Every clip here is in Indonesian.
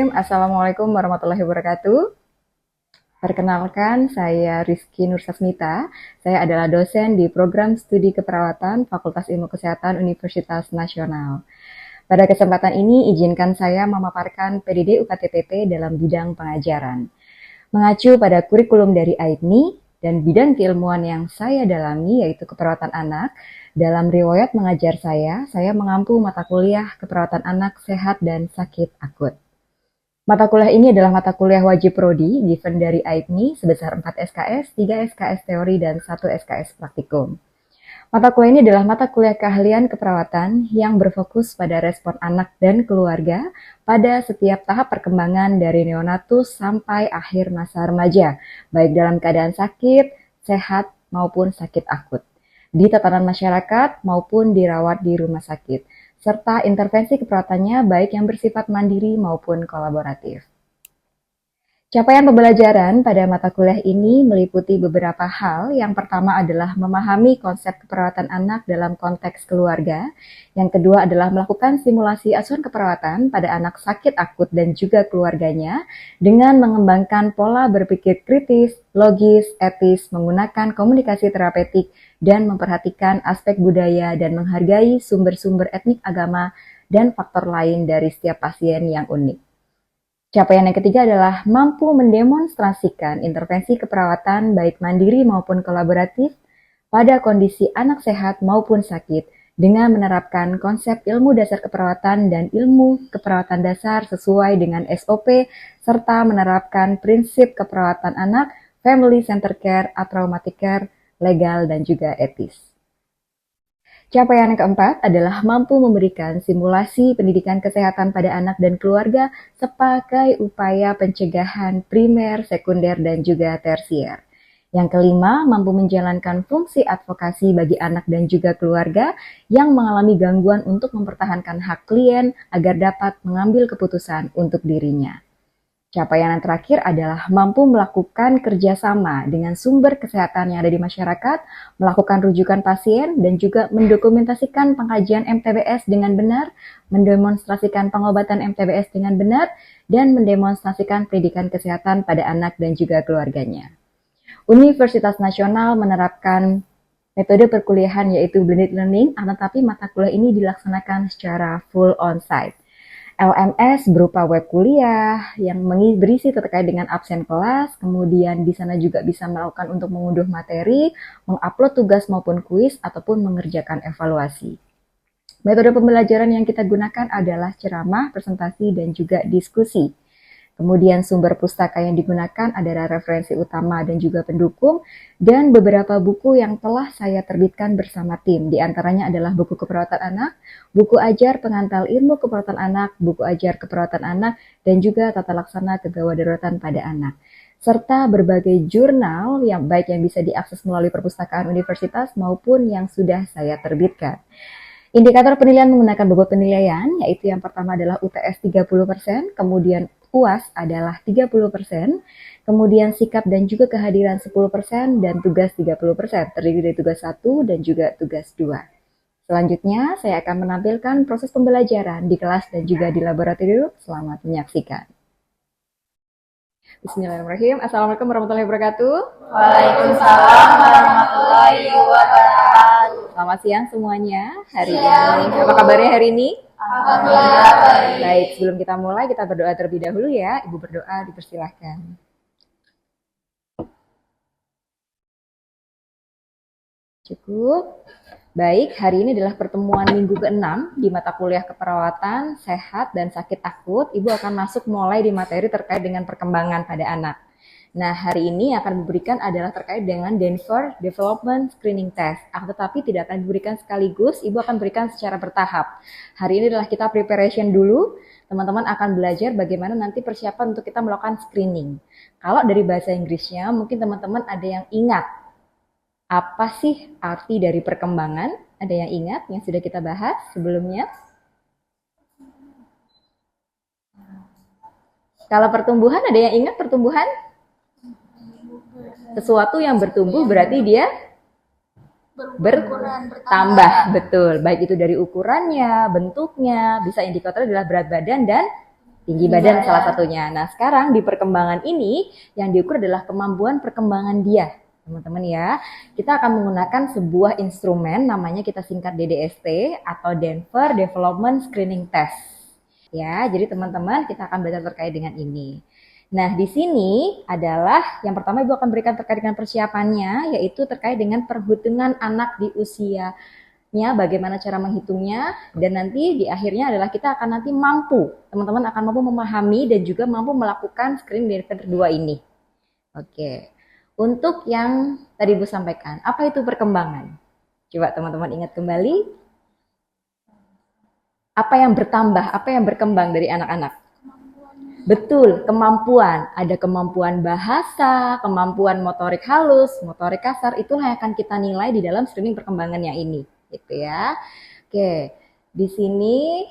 Bismillahirrahmanirrahim. Assalamualaikum warahmatullahi wabarakatuh. Perkenalkan, saya Rizky Nursasmita. Saya adalah dosen di Program Studi Keperawatan Fakultas Ilmu Kesehatan Universitas Nasional. Pada kesempatan ini, izinkan saya memaparkan PDD UKTPP dalam bidang pengajaran. Mengacu pada kurikulum dari AIPNI dan bidang keilmuan yang saya dalami, yaitu keperawatan anak, dalam riwayat mengajar saya mengampu mata kuliah keperawatan anak sehat dan sakit akut. Mata kuliah ini adalah mata kuliah wajib prodi, given dari AIPNI sebesar 4 SKS, 3 SKS teori, dan 1 SKS praktikum. Mata kuliah ini adalah mata kuliah keahlian keperawatan yang berfokus pada respon anak dan keluarga pada setiap tahap perkembangan dari neonatus sampai akhir masa remaja, baik dalam keadaan sakit, sehat, maupun sakit akut, di tatanan masyarakat maupun dirawat di rumah sakit, serta intervensi keperawatannya baik yang bersifat mandiri maupun kolaboratif. Capaian pembelajaran pada mata kuliah ini meliputi beberapa hal. Yang pertama adalah memahami konsep keperawatan anak dalam konteks keluarga. Yang kedua adalah melakukan simulasi asuhan keperawatan pada anak sakit akut dan juga keluarganya dengan mengembangkan pola berpikir kritis, logis, etis, menggunakan komunikasi terapeutik, dan memperhatikan aspek budaya dan menghargai sumber-sumber etnik agama dan faktor lain dari setiap pasien yang unik. Capaian yang ketiga adalah mampu mendemonstrasikan intervensi keperawatan baik mandiri maupun kolaboratif pada kondisi anak sehat maupun sakit dengan menerapkan konsep ilmu dasar keperawatan dan ilmu keperawatan dasar sesuai dengan SOP serta menerapkan prinsip keperawatan anak, family center care, traumatic care, legal, dan juga etis. Capaian yang keempat adalah mampu memberikan simulasi pendidikan kesehatan pada anak dan keluarga sebagai upaya pencegahan primer, sekunder, dan juga tersier. Yang kelima, mampu menjalankan fungsi advokasi bagi anak dan juga keluarga yang mengalami gangguan untuk mempertahankan hak klien agar dapat mengambil keputusan untuk dirinya. Capaian yang terakhir adalah mampu melakukan kerjasama dengan sumber kesehatan yang ada di masyarakat, melakukan rujukan pasien, dan juga mendokumentasikan pengkajian MTBS dengan benar, mendemonstrasikan pengobatan MTBS dengan benar, dan mendemonstrasikan pendidikan kesehatan pada anak dan juga keluarganya. Universitas Nasional menerapkan metode perkuliahan yaitu blended learning, tetapi mata kuliah ini dilaksanakan secara full on-site. LMS berupa web kuliah yang berisi terkait dengan absen kelas, kemudian di sana juga bisa melakukan untuk mengunduh materi, mengupload tugas maupun kuis, ataupun mengerjakan evaluasi. Metode pembelajaran yang kita gunakan adalah ceramah, presentasi, dan juga diskusi. Kemudian sumber pustaka yang digunakan adalah referensi utama dan juga pendukung, dan beberapa buku yang telah saya terbitkan bersama tim. Di antaranya adalah buku keperawatan anak, buku ajar pengantar ilmu keperawatan anak, buku ajar keperawatan anak, dan juga tata laksana kegawat daruratan pada anak. Serta berbagai jurnal yang baik yang bisa diakses melalui perpustakaan universitas maupun yang sudah saya terbitkan. Indikator penilaian menggunakan bobot penilaian, yaitu yang pertama adalah UTS 30%, kemudian UAS adalah 30%, kemudian sikap dan juga kehadiran 10%, dan tugas 30%, terdiri dari tugas 1 dan juga tugas 2. Selanjutnya, saya akan menampilkan proses pembelajaran di kelas dan juga di laboratorium. Selamat menyaksikan. Bismillahirrahmanirrahim. Assalamualaikum warahmatullahi wabarakatuh. Waalaikumsalam warahmatullahi wabarakatuh. Selamat siang semuanya. Hari ini, apa kabarnya hari ini? Alhamdulillah baik. Baik, sebelum kita mulai, kita berdoa terlebih dahulu ya. Ibu berdoa, dipersilahkan. Cukup. Baik, hari ini adalah pertemuan minggu ke-6 di mata kuliah keperawatan, sehat, dan sakit akut. Ibu akan masuk mulai di materi terkait dengan perkembangan pada anak. Nah, hari ini yang akan diberikan adalah terkait dengan Denver Development Screening Test. Tetapi tidak akan diberikan sekaligus, Ibu akan berikan secara bertahap. Hari ini adalah kita preparation dulu. Teman-teman akan belajar bagaimana nanti persiapan untuk kita melakukan screening. Kalau dari bahasa Inggrisnya, mungkin teman-teman ada yang ingat. Apa sih arti dari perkembangan? Ada yang ingat yang sudah kita bahas sebelumnya? Kalau pertumbuhan, ada yang ingat pertumbuhan? Sesuatu yang bertumbuh berarti dia bertambah, betul. Baik itu dari ukurannya, bentuknya, bisa indikator adalah berat badan dan Tinggi badan salah satunya. Nah, sekarang di perkembangan ini yang diukur adalah kemampuan perkembangan dia. Teman-teman ya, kita akan menggunakan sebuah instrumen namanya kita singkat DDST atau Denver Development Screening Test. Ya, jadi teman-teman kita akan belajar terkait dengan ini. Nah, di sini adalah yang pertama Ibu akan berikan terkait dengan persiapannya, yaitu terkait dengan perhitungan anak di usia bagaimana cara menghitungnya, dan nanti di akhirnya adalah kita akan nanti teman-teman akan mampu memahami dan juga mampu melakukan screening Denver 2 ini. Oke, untuk yang tadi Ibu sampaikan, apa itu perkembangan? Coba teman-teman ingat kembali, apa yang bertambah, apa yang berkembang dari anak-anak? Betul, kemampuan. Ada kemampuan bahasa, kemampuan motorik halus, motorik kasar, itulah yang akan kita nilai di dalam screening perkembangannya ini. Gitu ya. Oke, di sini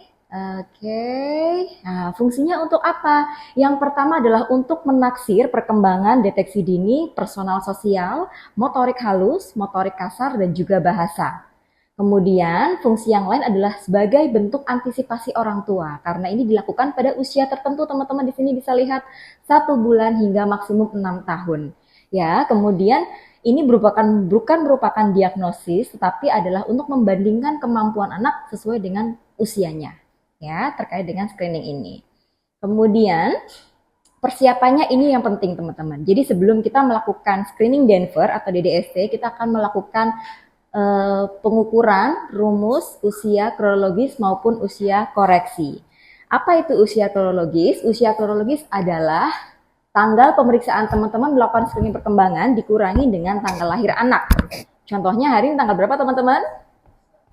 nah, fungsinya untuk apa? Yang pertama adalah untuk menaksir perkembangan deteksi dini personal sosial, motorik halus, motorik kasar, dan juga bahasa. Kemudian fungsi yang lain adalah sebagai bentuk antisipasi orang tua, karena ini dilakukan pada usia tertentu. Teman-teman di sini bisa lihat 1 bulan hingga maksimum 6 tahun. Ya, kemudian ini bukan merupakan diagnosis, tetapi adalah untuk membandingkan kemampuan anak sesuai dengan usianya, ya, terkait dengan screening ini. Kemudian persiapannya ini yang penting teman-teman. Jadi sebelum kita melakukan screening Denver atau DDST, kita akan melakukan pengukuran rumus usia kronologis maupun usia koreksi. Apa itu usia kronologis? Usia kronologis adalah tanggal pemeriksaan teman-teman melakukan screening perkembangan dikurangi dengan tanggal lahir anak. Contohnya hari ini tanggal berapa teman-teman?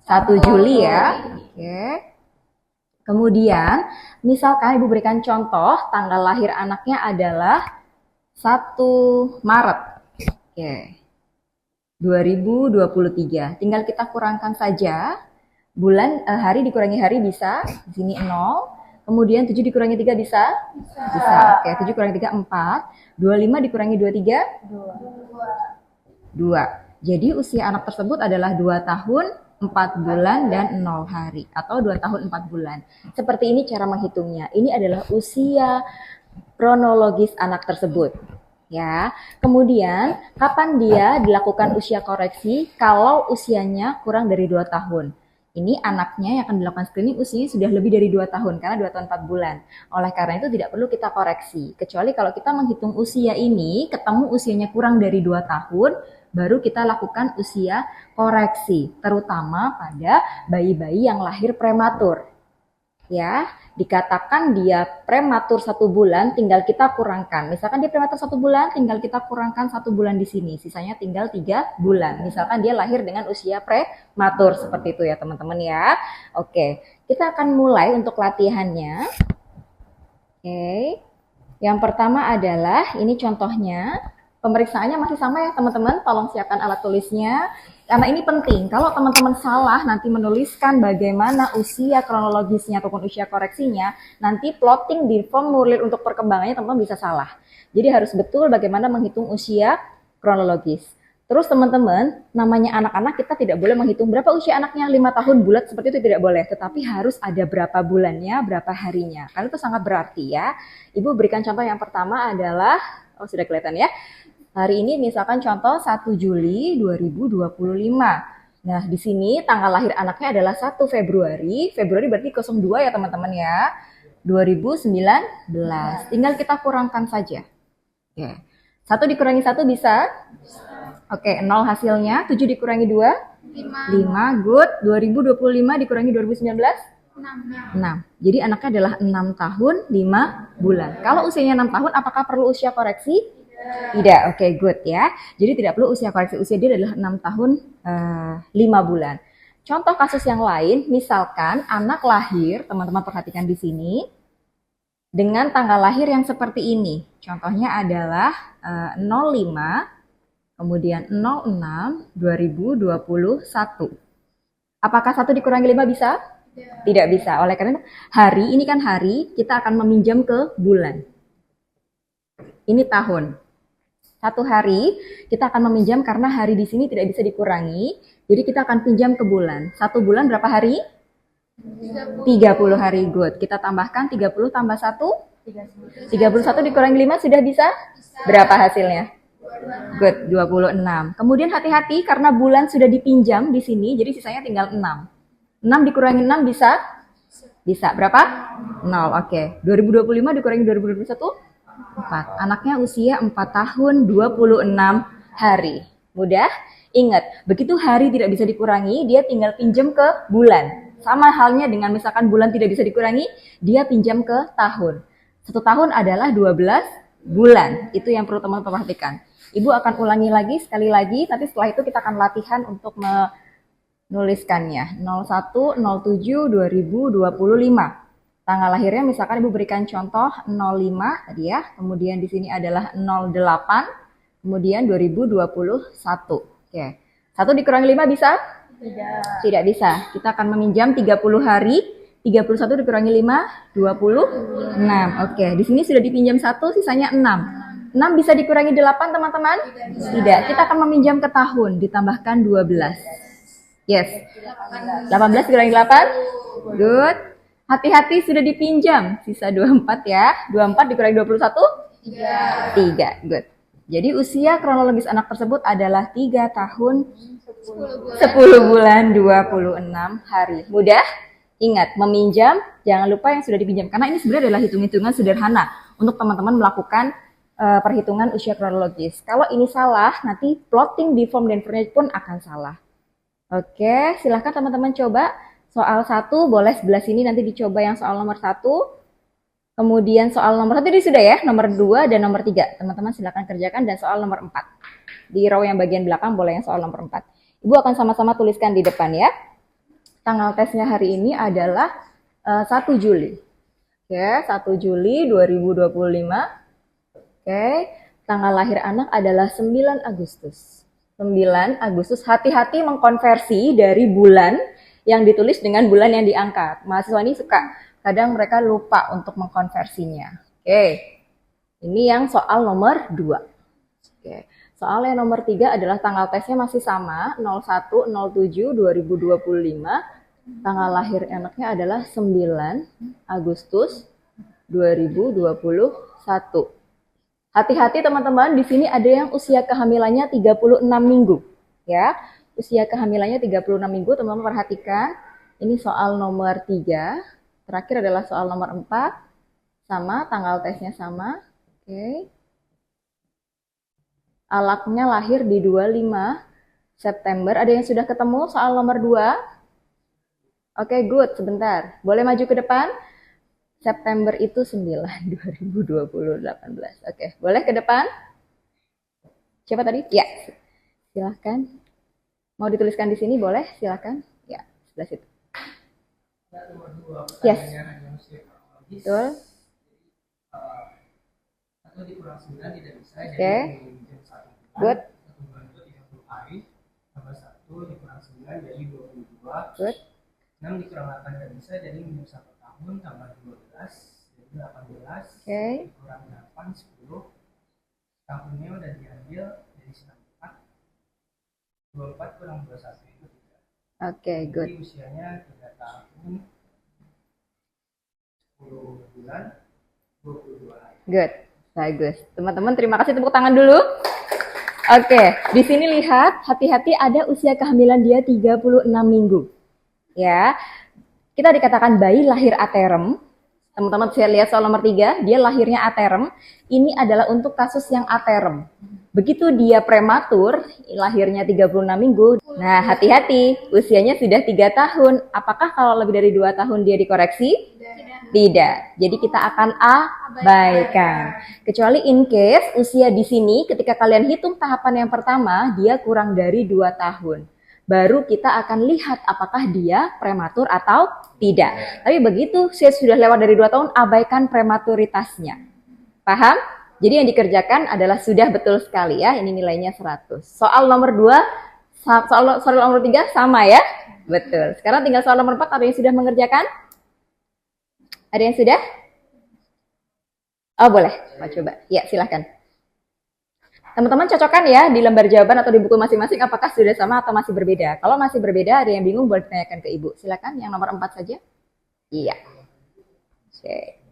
1 Juli ya. Oke. Kemudian, misalkan Ibu berikan contoh tanggal lahir anaknya adalah 1 Maret. Oke. 2023. Tinggal kita kurangkan saja. Hari dikurangi hari bisa. Di sini 0. Kemudian 7 dikurangi 3 bisa? Bisa. Oke, 7 kurangi 3, 4. 25 dikurangi 23? 2. Jadi usia anak tersebut adalah 2 tahun, 4 bulan, dan 0 hari. Atau 2 tahun, 4 bulan. Seperti ini cara menghitungnya. Ini adalah usia kronologis anak tersebut. Ya, kemudian kapan dia dilakukan usia koreksi? Kalau usianya kurang dari 2 tahun. Ini anaknya yang akan dilakukan screening usianya sudah lebih dari 2 tahun, karena 2 tahun 4 bulan. Oleh karena itu tidak perlu kita koreksi. Kecuali kalau kita menghitung usia ini, ketemu usianya kurang dari 2 tahun, baru kita lakukan usia koreksi. Terutama pada bayi-bayi yang lahir prematur. Ya, dikatakan dia prematur 1 bulan, tinggal kita kurangkan. Misalkan dia prematur 1 bulan, tinggal kita kurangkan 1 bulan di sini. Sisanya tinggal 3 bulan. Misalkan dia lahir dengan usia prematur, seperti itu ya teman-teman ya. Oke, kita akan mulai untuk latihannya. Oke, yang pertama adalah, ini contohnya. Pemeriksaannya masih sama ya teman-teman, tolong siapkan alat tulisnya. Karena ini penting, kalau teman-teman salah nanti menuliskan bagaimana usia kronologisnya ataupun usia koreksinya, nanti plotting di formulir untuk perkembangannya teman-teman bisa salah. Jadi harus betul bagaimana menghitung usia kronologis. Terus teman-teman, namanya anak-anak kita tidak boleh menghitung berapa usia anaknya 5 tahun bulat, seperti itu tidak boleh. Tetapi harus ada berapa bulannya, berapa harinya. Karena itu sangat berarti ya. Ibu berikan contoh yang pertama adalah, sudah kelihatan ya. Hari ini misalkan contoh 1 Juli 2025. Nah, di sini tanggal lahir anaknya adalah 1 Februari. Februari berarti 02 ya teman-teman ya. 2019. Tinggal kita kurangkan saja. Oke. 1 dikurangi 1 bisa? Oke, 0 hasilnya. 7 dikurangi 2? 5. Good. 2025 dikurangi 2019? 6. Jadi anaknya adalah 6 tahun 5 bulan. Kalau usianya 6 tahun, apakah perlu usia koreksi? Tidak, oke, good ya. Jadi tidak perlu usia koreksi. Usia dia adalah 6 tahun 5 bulan. Contoh kasus yang lain, misalkan anak lahir, teman-teman perhatikan di sini, dengan tanggal lahir yang seperti ini. Contohnya adalah 05, kemudian 06, 2021. Apakah 1 dikurangi 5 bisa? Tidak bisa. Oleh karena itu, hari, ini kan hari, kita akan meminjam ke bulan. Ini tahun. 1 hari kita akan meminjam karena hari di sini tidak bisa dikurangi. Jadi kita akan pinjam ke bulan. 1 bulan berapa hari? 30 hari. Good. Kita tambahkan 30 tambah 1. 31 dikurangi 5 sudah bisa? Berapa hasilnya? Good, 26. Kemudian hati-hati karena bulan sudah dipinjam di sini, jadi sisanya tinggal 6. 6 dikurangi 6 bisa? Bisa. Berapa? 0. Oke. 2025 dikurangi 2021? 4. Anaknya usia 4 tahun 26 hari. Mudah? Ingat, begitu hari tidak bisa dikurangi, dia tinggal pinjam ke bulan. Sama halnya dengan misalkan bulan tidak bisa dikurangi, dia pinjam ke tahun. 1 tahun adalah 12 bulan. Itu yang perlu teman-teman perhatikan. Ibu akan ulangi lagi sekali lagi, tapi setelah itu kita akan latihan untuk menuliskannya. 01/07/2025. Tanggal lahirnya misalkan Ibu berikan contoh 05 tadi ya. Kemudian di sini adalah 08, kemudian 2021. Oke. 1 dikurangi 5 bisa? Tidak. Tidak bisa. Kita akan meminjam 30 hari. 31 dikurangi 5, 26. Oke, di sini sudah dipinjam 1, sisanya 6. 6 bisa dikurangi 8, teman-teman? Tidak. Kita akan meminjam ke tahun, ditambahkan 12. Yes. 18 dikurangi 8? Good. Hati-hati sudah dipinjam. Sisa 24 ya. 24 dikurangi 21? 3. Good. Jadi usia kronologis anak tersebut adalah 3 tahun 10 bulan 26 hari. Mudah? Ingat, meminjam jangan lupa yang sudah dipinjam. Karena ini sebenarnya adalah hitung-hitungan sederhana untuk teman-teman melakukan perhitungan usia kronologis. Kalau ini salah, nanti plotting di form Denver pun akan salah. Oke, silahkan teman-teman coba. Soal 1 boleh sebelah sini nanti dicoba yang soal nomor 1. Kemudian soal nomor 1 ini sudah ya, nomor 2 dan nomor 3. Teman-teman silakan kerjakan dan soal nomor 4. Di row yang bagian belakang boleh yang soal nomor 4. Ibu akan sama-sama tuliskan di depan ya. Tanggal tesnya hari ini adalah 1 Juli. Oke, 1 Juli 2025. Oke, tanggal lahir anak adalah 9 Agustus. 9 Agustus, hati-hati mengkonversi dari bulan yang ditulis dengan bulan yang diangkat. Mahasiswa ini suka kadang mereka lupa untuk mengkonversinya. Oke. Ini yang soal nomor 2. Oke. Soal yang nomor 3 adalah tanggal tesnya masih sama, 01/07/2025. Tanggal lahir anaknya adalah 9 Agustus 2021. Hati-hati teman-teman, di sini ada yang usia kehamilannya 36 minggu. Ya, usia kehamilannya 36 minggu, teman-teman perhatikan. Ini soal nomor 3. Terakhir adalah soal nomor 4. Sama, tanggal tesnya sama. Oke. Alaknya lahir di 25 September. Ada yang sudah ketemu soal nomor 2? Oke, good. Sebentar. Boleh maju ke depan? September itu 9, 2018. Oke, boleh ke depan? Siapa tadi? Ya, silahkan. Mau dituliskan di sini boleh? Silahkan. Ya, sebelah situ. Yes. Betul. Oke. Good. Good. 6 dikurang 8 tidak bisa, jadi minus 1 tahun tambah 12 jadi 18. Oke. Kurang 8, 10. Tahunnya udah diambil dari 94. 24 kurang 21 itu 3. Oke, good. Jadi usianya 3 tahun 10 bulan 22 hari. Good. Bagus. Teman-teman terima kasih, tepuk tangan dulu. Oke, di sini lihat, hati-hati ada usia kehamilan dia 36 minggu. Ya, kita dikatakan bayi lahir aterem. Teman-teman saya lihat soal nomor 3, dia lahirnya aterem. Ini adalah untuk kasus yang aterem. Begitu dia prematur, lahirnya 36 minggu. Nah, hati-hati, usianya sudah 3 tahun. Apakah kalau lebih dari 2 tahun dia dikoreksi? Tidak. Jadi kita akan abaikan. Kecuali in case usia di sini ketika kalian hitung tahapan yang pertama, dia kurang dari 2 tahun. Baru kita akan lihat apakah dia prematur atau tidak. Tapi begitu saya sudah lewat dari 2 tahun, abaikan prematuritasnya. Paham? Jadi yang dikerjakan adalah sudah betul sekali ya, ini nilainya 100. Soal nomor 2, soal nomor 3 sama ya? Betul. Sekarang tinggal soal nomor 4, ada yang sudah mengerjakan? Ada yang sudah? Oh boleh, mau coba. Ya silahkan. Teman-teman cocokkan ya di lembar jawaban atau di buku masing-masing apakah sudah sama atau masih berbeda. Kalau masih berbeda, ada yang bingung boleh ditanyakan ke Ibu. Silakan yang nomor 4 saja. Iya. Oke.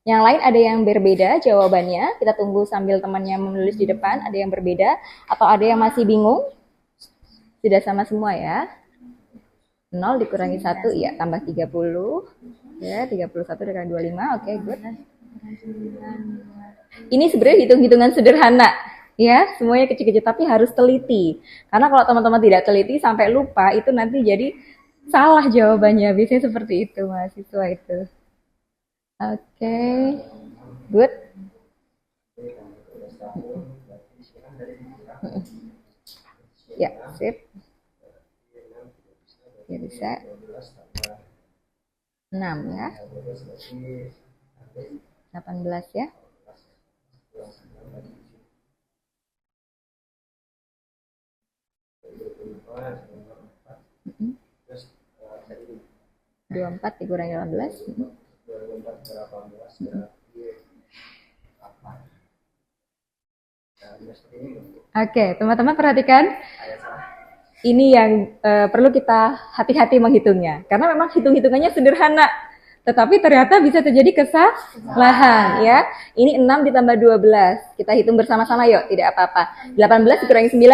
Yang lain ada yang berbeda jawabannya. Kita tunggu sambil temannya menulis di depan. Ada yang berbeda atau ada yang masih bingung? Sudah sama semua ya. 0 dikurangi 1, ya tambah 30. Ya, 31 dikurangi 25. Oke, good. Ini sebenarnya hitung-hitungan sederhana. Ya, semuanya kecil-kecil tapi harus teliti. Karena kalau teman-teman tidak teliti sampai lupa, itu nanti jadi salah jawabannya. Biasanya seperti itu mahasiswa itu. Oke, good. Ya, sip. Ya bisa. 6 ya. 18 ya. Dua empat dikurangi 18. Oke, teman-teman perhatikan. Ini yang perlu kita hati-hati menghitungnya. Karena memang hitung-hitungannya sederhana. Tetapi ternyata bisa terjadi kesalahan ya. Ini 6 ditambah 12. Kita hitung bersama-sama yuk, tidak apa-apa. 18 dikurangi 9?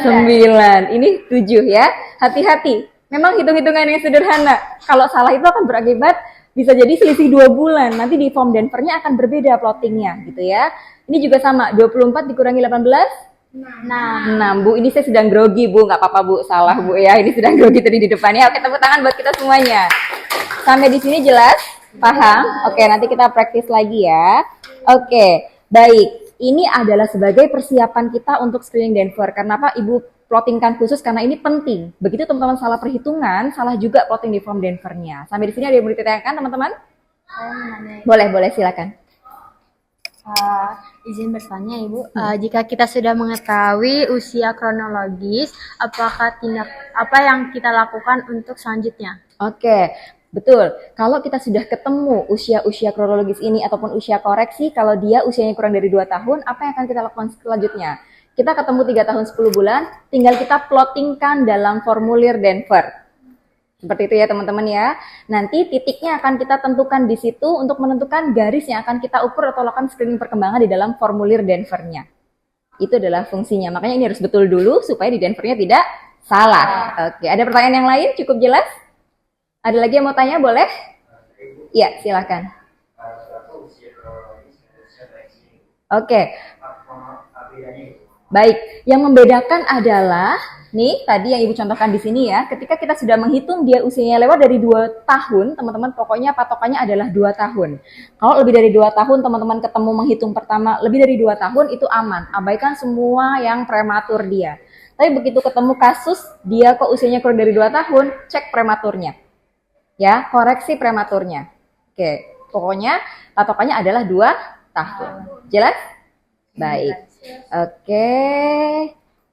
9. Ini 7 ya. Hati-hati. Memang hitung-hitungan yang sederhana. Kalau salah itu akan berakibat bisa jadi selisih 2 bulan. Nanti di form Denver-nya akan berbeda plottingnya gitu ya. Ini juga sama. 24 dikurangi 18? 6. Bu, ini saya sedang grogi Bu, nggak apa-apa Bu, salah Bu ya, ini sedang grogi tadi di depannya. Oke, tepuk tangan buat kita semuanya. Sampai di sini jelas? Paham? Oke, nanti kita praktis lagi ya. Oke, baik. Ini adalah sebagai persiapan kita untuk screening Denver. Kenapa Ibu plottingkan khusus? Karena ini penting. Begitu teman-teman salah perhitungan, salah juga plotting di form Denver-nya. Sampai di sini ada yang mau ditanyakan teman-teman? Boleh, silakan. Izin bertanya Ibu, jika kita sudah mengetahui usia kronologis, apa yang kita lakukan untuk selanjutnya? Oke, betul. Kalau kita sudah ketemu usia-usia kronologis ini ataupun usia koreksi, kalau dia usianya kurang dari 2 tahun, apa yang akan kita lakukan selanjutnya? Kita ketemu 3 tahun 10 bulan, tinggal kita plottingkan dalam formulir Denver. Seperti itu ya teman-teman ya. Nanti titiknya akan kita tentukan di situ untuk menentukan garis yang akan kita ukur atau lakukan screening perkembangan di dalam formulir Denver-nya. Itu adalah fungsinya. Makanya ini harus betul dulu supaya di Denver-nya tidak salah. Oke, ada pertanyaan yang lain? Cukup jelas? Ada lagi yang mau tanya? Boleh? Iya, silakan. Oke. Baik, yang membedakan adalah nih, tadi yang Ibu contohkan di sini ya, ketika kita sudah menghitung dia usianya lewat dari 2 tahun, teman-teman pokoknya patokannya adalah 2 tahun. Kalau lebih dari 2 tahun, teman-teman ketemu menghitung pertama lebih dari 2 tahun, itu aman. Abaikan semua yang prematur dia. Tapi begitu ketemu kasus, dia kok usianya kurang dari 2 tahun, cek prematurnya. Ya, koreksi prematurnya. Oke, pokoknya patokannya adalah 2 tahun. Jelas? Baik. Oke.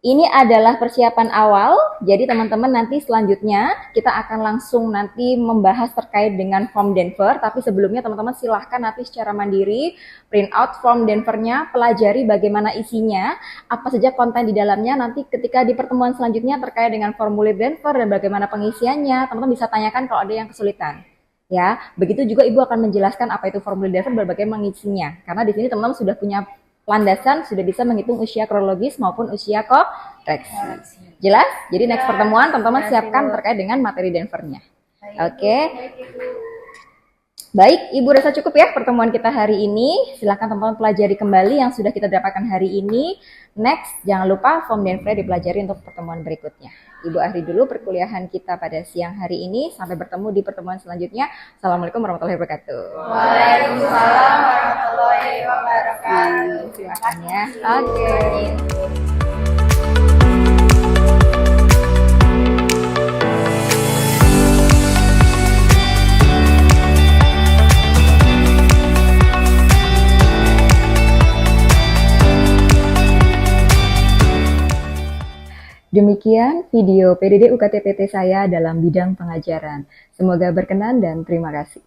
Ini adalah persiapan awal, jadi teman-teman nanti selanjutnya kita akan langsung nanti membahas terkait dengan form Denver, tapi sebelumnya teman-teman silahkan nanti secara mandiri print out form Denver-nya, pelajari bagaimana isinya, apa saja konten di dalamnya, nanti ketika di pertemuan selanjutnya terkait dengan formulir Denver dan bagaimana pengisiannya, teman-teman bisa tanyakan kalau ada yang kesulitan. Ya, begitu juga Ibu akan menjelaskan apa itu formulir Denver dan bagaimana mengisinya, karena di sini teman-teman sudah punya landasan, sudah bisa menghitung usia kronologis maupun usia koreksi. Jelas? Jadi next pertemuan teman-teman siapkan terkait dengan materi Denver-nya. Oke. Baik, Ibu rasa cukup ya pertemuan kita hari ini. Silahkan teman-teman pelajari kembali yang sudah kita dapatkan hari ini. Next, jangan lupa form Denver dipelajari untuk pertemuan berikutnya. Ibu akhiri dulu perkuliahan kita pada siang hari ini. Sampai bertemu di pertemuan selanjutnya. Assalamualaikum warahmatullahi wabarakatuh. Waalaikumsalam warahmatullahi wabarakatuh. Silakan ya. Oke. Demikian video PDD UKT PT saya dalam bidang pengajaran. Semoga berkenan dan terima kasih.